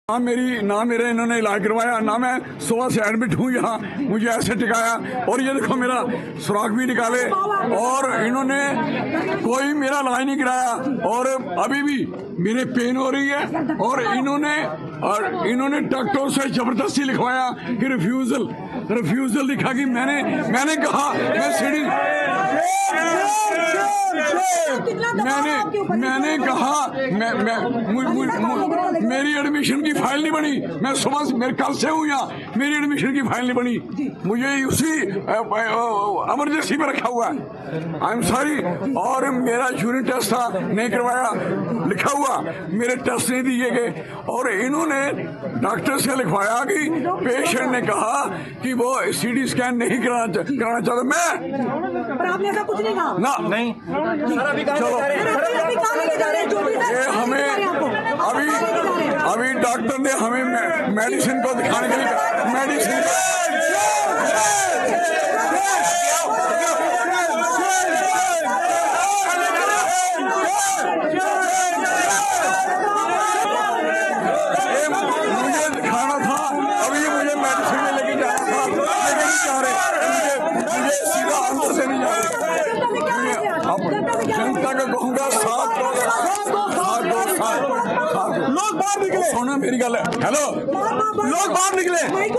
ना मेरे इन्होंने इलाज करवाया, ना मैं सुबह से एडमिट हूँ यहाँ, मुझे ऐसे टिकाया और ये देखो मेरा सुराख भी निकाले और इन्होंने कोई मेरा इलाज नहीं कराया और अभी भी मेरे पेन हो रही है और इन्होंने डॉक्टर से जबरदस्ती लिखवाया कि रिफ्यूजल लिखा कि मैंने कहा मैं सीढ़ी मैंने कहा मेरी एडमिशन की फाइल नहीं बनी, मैं सुबह से मेरे कल से हूँ यहाँ, मेरी एडमिशन की फाइल नहीं बनी, मुझे उसी इमरजेंसी में रखा हुआ है। I am sorry. और मेरा यूरिन टेस्ट था, नहीं करवाया, लिखा हुआ, मेरे टेस्ट नहीं दिए गए और इन्होंने डॉक्टर से लिखवाया कि पेशेंट ने कहा कि वो सीटी स्कैन नहीं कराना चाहता। मैं पर आपने ऐसा कुछ नहीं कहा ना, नहीं चलो ये हमें अभी डॉक्टर ने हमें मेडिसिन को दिखाने के लिए मेडिसिन मुझे दिखाना था, अभी मुझे मेडिसिन में लेके जाना था, लेकिन नहीं जा रहे, मुझे सीधा अंदर से नहीं जा रहे। अब जनता का कहूँगा साथ लोग बाहर निकले, सुनो मेरी गल, हेलो लोग बाहर निकले, प्लीज